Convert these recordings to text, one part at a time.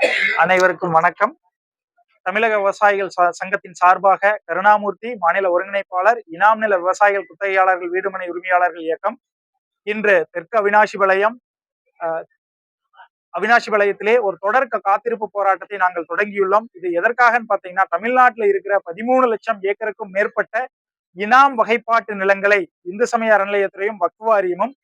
அனைவருக்கும் வணக்கம். தமிழக விவசாயிகள் சங்கத்தின் சார்பாக கருணாமூர்த்தி, மாநில ஒருங்கிணைப்பாளர், இனாம் நில விவசாயிகள் குத்தகையாளர்கள் வீடுமனை உரிமையாளர்கள் இயக்கம் இன்று தெற்கு அவினாசிபாளையத்திலே ஒரு தொடர் காத்திருப்பு போராட்டத்தை நாங்கள் தொடங்கியுள்ளோம். இது எதற்காகன்னு பாத்தீங்கன்னா, தமிழ்நாட்டில் இருக்கிற 13 லட்சம் ஏக்கருக்கும் மேற்பட்ட இனாம் வகைப்பாட்டு நிலங்களை இந்து சமய அறநிலையத்துறையும் வக்ஃப் வாரியமும்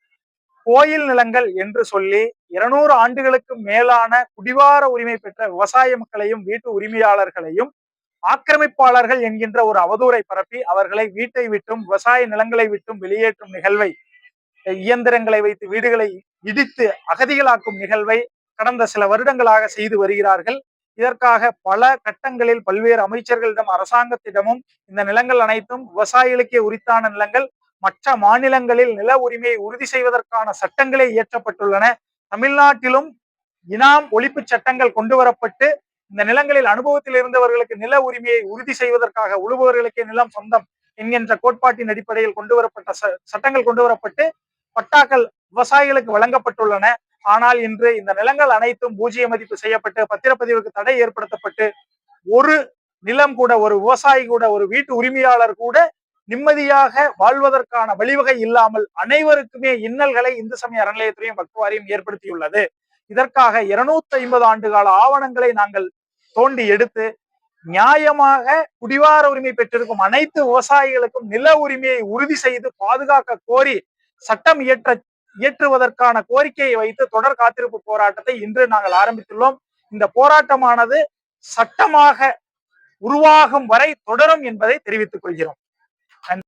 கோயில் நிலங்கள் என்று சொல்லி 200 ஆண்டுகளுக்கு மேலான குடிவார உரிமை பெற்ற விவசாய மக்களையும் வீட்டு உரிமையாளர்களையும் ஆக்கிரமிப்பாளர்கள் என்கின்ற ஒரு அவதூறை பரப்பி அவர்களை வீட்டை விட்டும் விவசாய நிலங்களை விட்டும் வெளியேற்றும் நிகழ்வை, இயந்திரங்களை வைத்து வீடுகளை இடித்து அகதிகளாக்கும் நிகழ்வை கடந்த சில வருடங்களாக செய்து வருகிறார்கள். இதற்காக பல கட்டங்களில் பல்வேறு அமைச்சர்களிடம், அரசாங்கத்திடமும் இந்த நிலங்கள் அனைத்தும் விவசாயிகளுக்கே உரித்தான நிலங்கள், மற்ற மாநிலங்களில் நில உரிமையை உறுதி செய்வதற்கான சட்டங்களே இயற்றப்பட்டுள்ளன. தமிழ்நாட்டிலும் இனாம் ஒழிப்பு சட்டங்கள் கொண்டு வரப்பட்டு இந்த நிலங்களில் அனுபவத்தில் இருந்தவர்களுக்கு நில உரிமையை உறுதி செய்வதற்காக உழுபவர்களுக்கே நிலம் சொந்தம் என்கின்ற கோட்பாட்டின் அடிப்படையில் கொண்டு வரப்பட்ட சட்டங்கள் கொண்டு வரப்பட்டு பட்டாக்கள் விவசாயிகளுக்கு வழங்கப்பட்டுள்ளன. ஆனால் இன்று இந்த நிலங்கள் அனைத்தும் பூஜ்ஜிய மதிப்பு செய்யப்பட்டு பத்திரப்பதிவுக்கு தடை ஏற்படுத்தப்பட்டு ஒரு நிலம் கூட, ஒரு விவசாயி கூட, ஒரு வீட்டு உரிமையாளர் கூட நிம்மதியாக வாழ்வதற்கான வழிவகை இல்லாமல் அனைவருக்குமே இன்னல்களை இந்து சமய அறநிலையத்துறையும் வக்ஃப் வாரியம் ஏற்படுத்தியுள்ளது. இதற்காக 250 ஆண்டு கால ஆவணங்களை நாங்கள் தோண்டி எடுத்து நியாயமாக குடிவார உரிமை பெற்றிருக்கும் அனைத்து விவசாயிகளுக்கும் நில உரிமையை உறுதி செய்து பாதுகாக்க கோரி சட்டம் இயற்றுவதற்கான கோரிக்கையை வைத்து தொடர் காத்திருப்பு போராட்டத்தை இன்று நாங்கள் ஆரம்பித்துள்ளோம். இந்த போராட்டமானது சட்டமாக உருவாகும் வரை தொடரும் என்பதை தெரிவித்துக் கொள்கிறோம்.